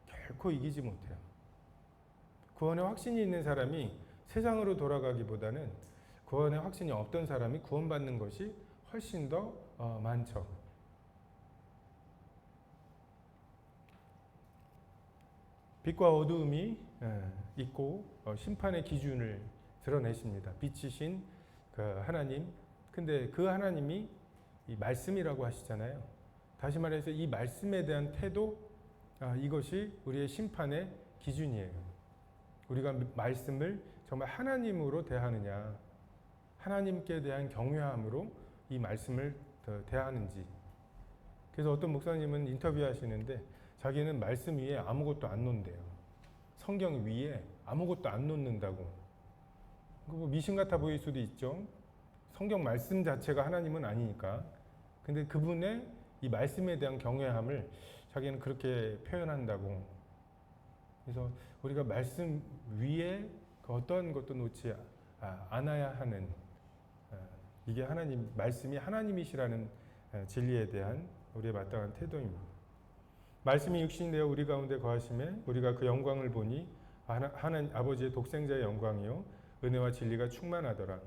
결코 이기지 못해요. 구원의 확신이 있는 사람이 세상으로 돌아가기보다는 구원의 확신이 없던 사람이 구원받는 것이 훨씬 더 많죠. 빛과 어두움이 있고 심판의 기준을 드러내십니다. 빛이신 그 하나님. 근데 그 하나님이 이 말씀이라고 하시잖아요. 다시 말해서 이 말씀에 대한 태도, 이것이 우리의 심판의 기준이에요. 우리가 말씀을 정말 하나님으로 대하느냐, 하나님께 대한 경외함으로 이 말씀을 대하는지. 그래서 어떤 목사님은 인터뷰하시는데 자기는 말씀 위에 아무것도 안 놓는데요. 성경 위에 아무것도 안 놓는다고. 미신 같아 보일 수도 있죠. 성경 말씀 자체가 하나님은 아니니까. 근데 그분의 이 말씀에 대한 경외함을 자기는 그렇게 표현한다고. 그래서 우리가 말씀 위에 어떠한 것도 놓지 않아야 하는, 이게 하나님, 말씀이 하나님이시라는 진리에 대한 우리의 마땅한 태도입니다. 말씀이 육신이 되어 우리 가운데 거하심에 우리가 그 영광을 보니 하나님 아버지의 독생자의 영광이요 은혜와 진리가 충만하더라.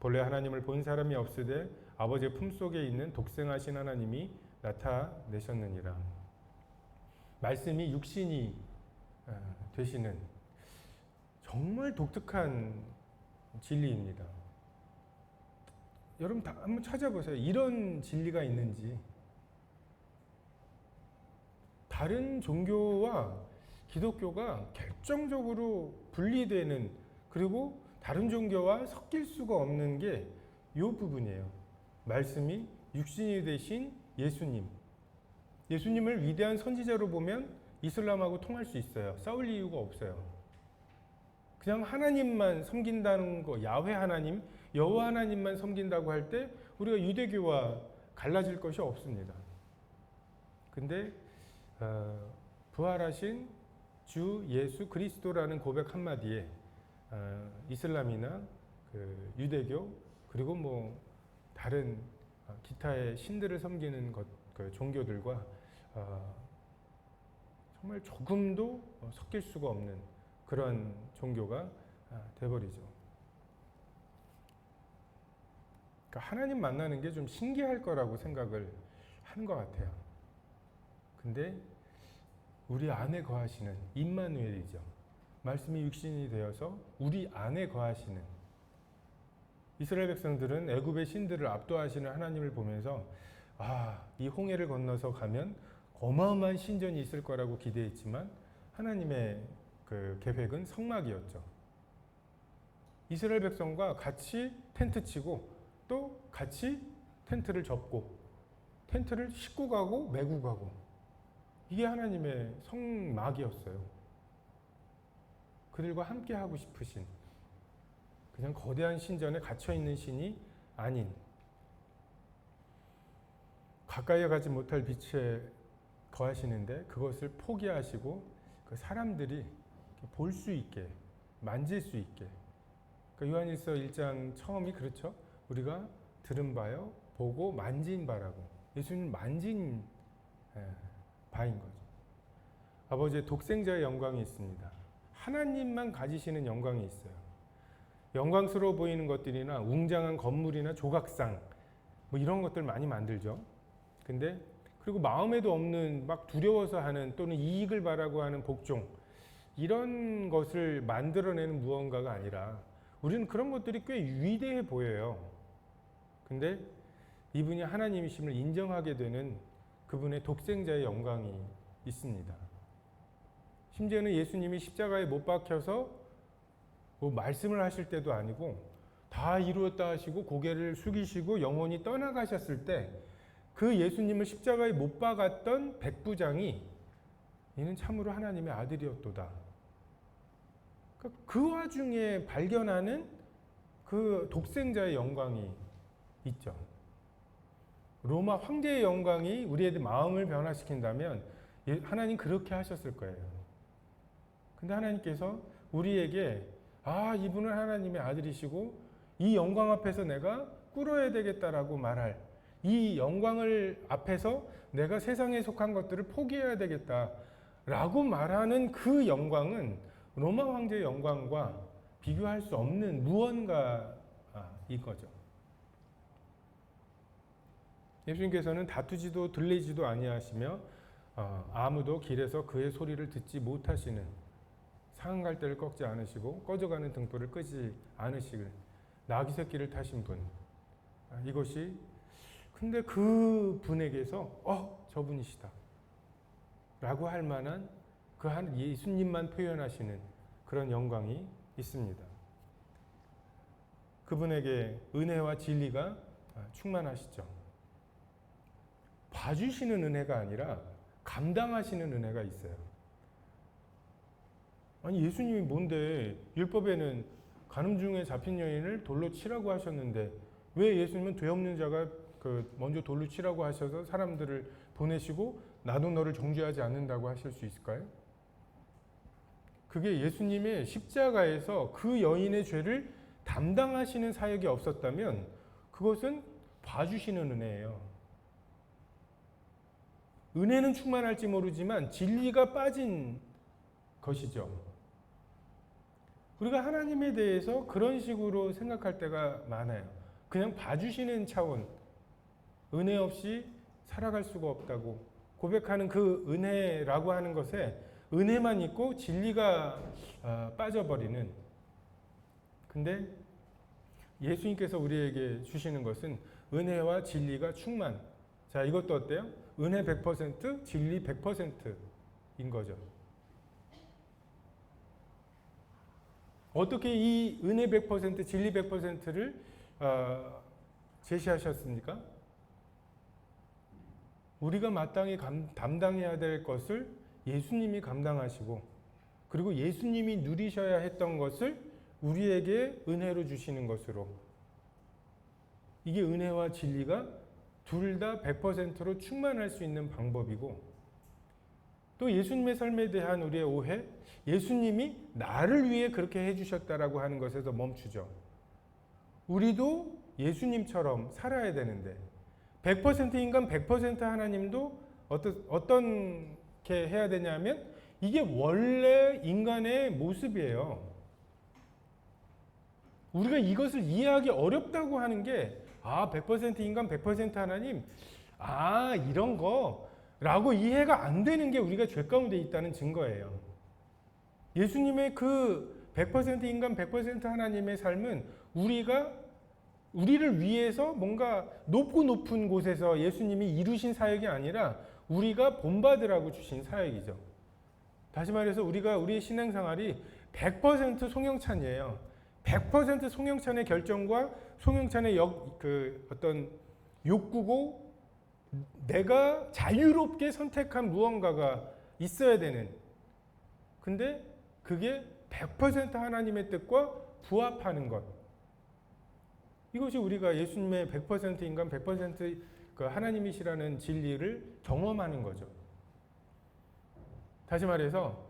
본래 하나님을 본 사람이 없으되 아버지의 품속에 있는 독생하신 하나님이 나타내셨느니라. 말씀이 육신이 되시는 정말 독특한 진리입니다. 여러분 다 한번 찾아보세요. 이런 진리가 있는지. 다른 종교와 기독교가 결정적으로 분리되는, 그리고 다른 종교와 섞일 수가 없는 게 이 부분이에요. 말씀이 육신이 되신 예수님. 예수님을 위대한 선지자로 보면 이슬람하고 통할 수 있어요. 싸울 이유가 없어요. 그냥 하나님만 섬긴다는 거, 야훼 하나님, 여호와 하나님만 섬긴다고 할 때 우리가 유대교와 갈라질 것이 없습니다. 근데 부활하신 주 예수 그리스도라는 고백 한마디에 이슬람이나 유대교, 그리고 다른 기타의 신들을 섬기는 종교들과 정말 조금도 섞일 수가 없는 그런 종교가 돼버리죠. 그러니까 하나님 만나는 게 좀 신기할 거라고 생각을 하는 것 같아요. 근데 우리 안에 거하시는 임마누엘이죠. 말씀이 육신이 되어서 우리 안에 거하시는. 이스라엘 백성들은 애굽의 신들을 압도하시는 하나님을 보면서 이 홍해를 건너서 가면 어마어마한 신전이 있을 거라고 기대했지만 하나님의 그 계획은 성막이었죠. 이스라엘 백성과 같이 텐트 치고 또 같이 텐트를 접고 텐트를 싣고 가고 메고 가고, 이게 하나님의 성막이었어요. 그들과 함께 하고 싶으신, 그냥 거대한 신전에 갇혀있는 신이 아닌, 가까이 가지 못할 빛에 거하시는데 그것을 포기하시고 그 사람들이 볼 수 있게, 만질 수 있게. 그러니까 요한일서 1장 처음이 그렇죠. 우리가 들은 바요, 보고 만진 바라고. 예수님 만진 바인 거죠. 아버지의 독생자의 영광이 있습니다. 하나님만 가지시는 영광이 있어요. 영광스러워 보이는 것들이나 웅장한 건물이나 조각상 이런 것들 많이 만들죠. 근데 그리고 마음에도 없는 막 두려워서 하는, 또는 이익을 바라고 하는 복종, 이런 것을 만들어내는 무언가가 아니라 우리는 그런 것들이 꽤 위대해 보여요. 근데 이분이 하나님이심을 인정하게 되는 그분의 독생자의 영광이 있습니다. 심지어는 예수님이 십자가에 못 박혀서 뭐 말씀을 하실 때도 아니고 다 이루었다 하시고 고개를 숙이시고 영혼이 떠나가셨을 때 그 예수님을 십자가에 못 박았던 백부장이 이는 참으로 하나님의 아들이었도다. 그 와중에 발견하는 그 독생자의 영광이 있죠. 로마 황제의 영광이 우리의 마음을 변화시킨다면 하나님 그렇게 하셨을 거예요. 근데 하나님께서 우리에게 이분은 하나님의 아들이시고 이 영광 앞에서 내가 꿇어야 되겠다라고 말할, 이 영광을 앞에서 내가 세상에 속한 것들을 포기해야 되겠다라고 말하는 그 영광은 로마 황제의 영광과 비교할 수 없는 무언가인 거죠. 예수님께서는 다투지도 들리지도 아니하시며 아무도 길에서 그의 소리를 듣지 못하시는, 상한갈대를 꺾지 않으시고 꺼져가는 등불을 끄지 않으시길 나귀 새끼를 타신 분, 이것이 근데 그 분에게서 저분이시다 라고 할 만한 그 한 예수님만 표현하시는 그런 영광이 있습니다. 그분에게 은혜와 진리가 충만하시죠. 봐주시는 은혜가 아니라 감당하시는 은혜가 있어요. 아니 예수님이 뭔데 율법에는 간음 중에 잡힌 여인을 돌로 치라고 하셨는데 왜 예수님은 죄 없는 자가 먼저 돌로 치라고 하셔서 사람들을 보내시고 나도 너를 정죄하지 않는다고 하실 수 있을까요? 그게 예수님의 십자가에서 그 여인의 죄를 담당하시는 사역이 없었다면 그것은 봐주시는 은혜예요. 은혜는 충만할지 모르지만 진리가 빠진 것이죠. 우리가 하나님에 대해서 그런 식으로 생각할 때가 많아요. 그냥 봐주시는 차원, 은혜 없이 살아갈 수가 없다고 고백하는 그 은혜라고 하는 것에 은혜만 있고 진리가 빠져버리는. 근데 예수님께서 우리에게 주시는 것은 은혜와 진리가 충만. 자, 이것도 어때요? 은혜 100%, 진리 100%인 거죠. 어떻게 이 은혜 100%, 진리 100%를 제시하셨습니까? 우리가 마땅히 담당해야 될 것을 예수님이 감당하시고 그리고 예수님이 누리셔야 했던 것을 우리에게 은혜로 주시는 것으로, 이게 은혜와 진리가 둘 다 100%로 충만할 수 있는 방법이고, 또 예수님의 삶에 대한 우리의 오해, 예수님이 나를 위해 그렇게 해주셨다라고 하는 것에서 멈추죠. 우리도 예수님처럼 살아야 되는데 100% 인간 100% 하나님도 어떻게 해야 되냐면 이게 원래 인간의 모습이에요. 우리가 이것을 이해하기 어렵다고 하는 게 100% 인간 100% 하나님 이런 거라고 이해가 안 되는 게 우리가 죄 가운데 있다는 증거예요. 예수님의 그 100% 인간 100% 하나님의 삶은 우리를 위해서 뭔가 높은 곳에서 예수님이 이루신 사역이 아니라 우리가 본받으라고 주신 사역이죠. 다시 말해서 우리의 신앙생활이 100% 송영찬이에요. 100% 송영찬의 결정과 송영찬의 어떤 욕구고 내가 자유롭게 선택한 무언가가 있어야 되는, 근데 그게 100% 하나님의 뜻과 부합하는 것, 이것이 우리가 예수님의 100% 인간 100% 그 하나님이시라는 진리를 경험하는 거죠. 다시 말해서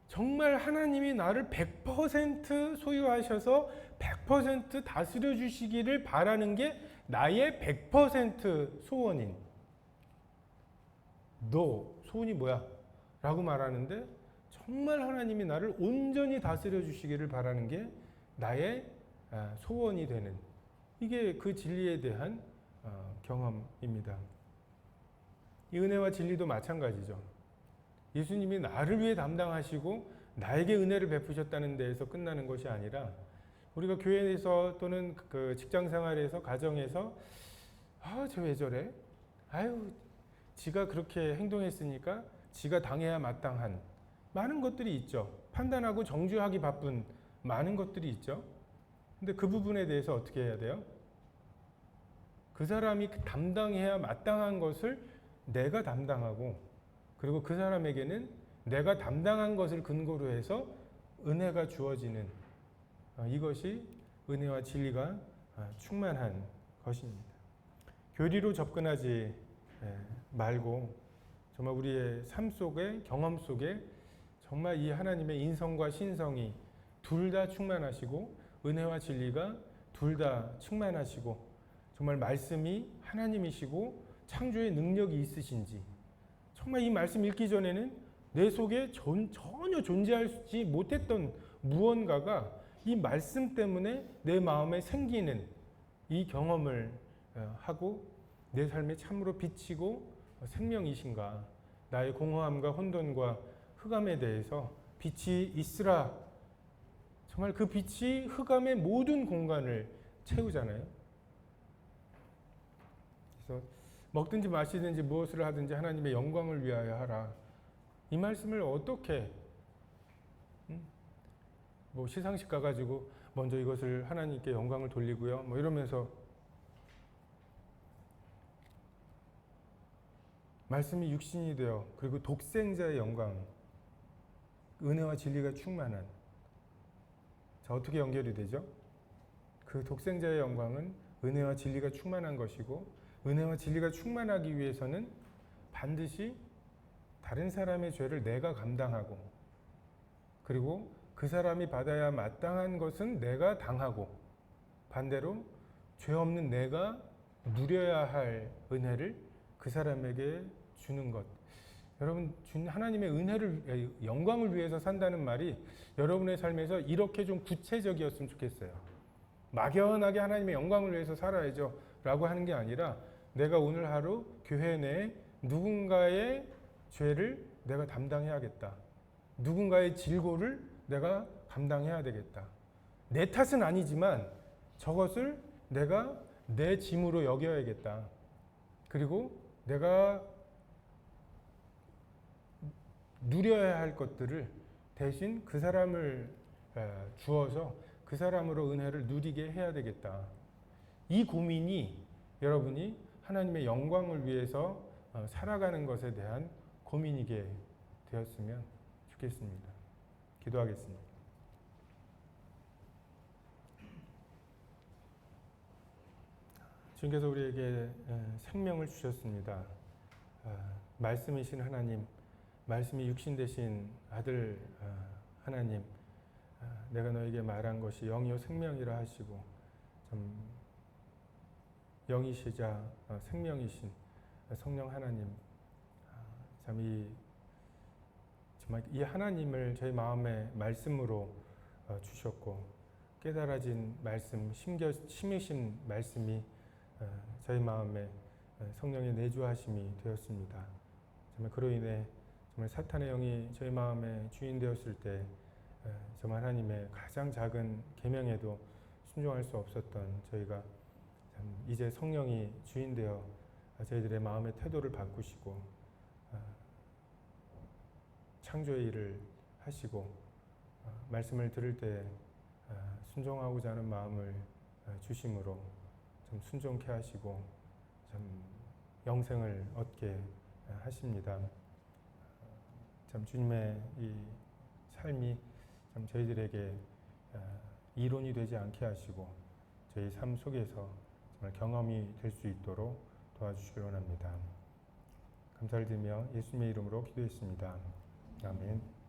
정말 하나님이 나를 100% 소유하셔서 100% 다스려 주시기를 바라는 게 나의 100% 소원인, 너 소원이 뭐야? 라고 말하는데 정말 하나님이 나를 온전히 다스려 주시기를 바라는 게 나의 소원이 되는, 이게 그 진리에 대한 경험입니다. 이 은혜와 진리도 마찬가지죠. 예수님이 나를 위해 담당하시고 나에게 은혜를 베푸셨다는 데에서 끝나는 것이 아니라 우리가 교회에서 또는 그 직장 생활에서 가정에서 쟤 왜 저래? 아유, 지가 그렇게 행동했으니까 지가 당해야 마땅한 많은 것들이 있죠. 판단하고 정죄하기 바쁜 많은 것들이 있죠. 근데 그 부분에 대해서 어떻게 해야 돼요? 그 사람이 담당해야 마땅한 것을 내가 담당하고, 그리고 그 사람에게는 내가 담당한 것을 근거로 해서 은혜가 주어지는 이것이 은혜와 진리가 충만한 것입니다. 교리로 접근하지 말고 정말 우리의 삶 속에, 경험 속에 정말 이 하나님의 인성과 신성이 둘 다 충만하시고 은혜와 진리가 둘 다 충만하시고 정말 말씀이 하나님이시고 창조의 능력이 있으신지, 정말 이 말씀 읽기 전에는 내 속에 전혀 존재하지 못했던 무언가가 이 말씀 때문에 내 마음에 생기는 이 경험을 하고 내 삶에 참으로 비치고 생명이신가, 나의 공허함과 혼돈과 흑암에 대해서 빛이 있으라. 정말 그 빛이 흑암의 모든 공간을 채우잖아요. 그래서 먹든지 마시든지 무엇을 하든지 하나님의 영광을 위하여 하라. 이 말씀을 어떻게 뭐 시상식 가가지고 먼저 이것을 하나님께 영광을 돌리고요, 뭐 이러면서 말씀이 육신이 되어 그리고 독생자의 영광, 은혜와 진리가 충만한, 자, 어떻게 연결이 되죠? 그 독생자의 영광은 은혜와 진리가 충만한 것이고, 은혜와 진리가 충만하기 위해서는 반드시 다른 사람의 죄를 내가 감당하고, 그리고 그 사람이 받아야 마땅한 것은 내가 당하고, 반대로 죄 없는 내가 누려야 할 은혜를 그 사람에게 주는 것. 여러분, 하나님의 은혜를, 영광을 위해서 산다는 말이 여러분의 삶에서 이렇게 좀 구체적이었으면 좋겠어요. 막연하게 하나님의 영광을 위해서 살아야죠 라고 하는 게 아니라, 내가 오늘 하루 교회 내에 누군가의 죄를 내가 담당해야겠다, 누군가의 질고를 내가 감당해야 되겠다, 내 탓은 아니지만 저것을 내가 내 짐으로 여겨야겠다, 그리고 내가 누려야 할 것들을 대신 그 사람을 주어서 그 사람으로 은혜를 누리게 해야 되겠다. 이 고민이 여러분이 하나님의 영광을 위해서 살아가는 것에 대한 고민이게 되었으면 좋겠습니다. 기도하겠습니다. 주님께서 우리에게 생명을 주셨습니다. 말씀이신 하나님, 말씀이 육신 되신 아들 하나님, 내가 너에게 말한 것이 영이요 생명이라 하시고, 참 영이시자 생명이신 성령 하나님, 참 정말 이 하나님을 저희 마음에 말씀으로 주셨고, 깨달아진 말씀, 심으신 말씀이 저희 마음에 성령의 내주하심이 되었습니다. 정말 그로 인해 정말 사탄의 영이 저희 마음에 주인 되었을 때 정말 하나님의 가장 작은 계명에도 순종할 수 없었던 저희가 참 이제 성령이 주인 되어 저희들의 마음의 태도를 바꾸시고 창조의 일을 하시고 말씀을 들을 때 순종하고자 하는 마음을 주심으로 좀 순종케 하시고 참 영생을 얻게 하십니다. 참 주님의 이 삶이 참 저희들에게 이론이 되지 않게 하시고 저희 삶 속에서 정말 경험이 될 수 있도록 도와주시기 원합니다. 감사를 드리며 예수님의 이름으로 기도했습니다. 아멘.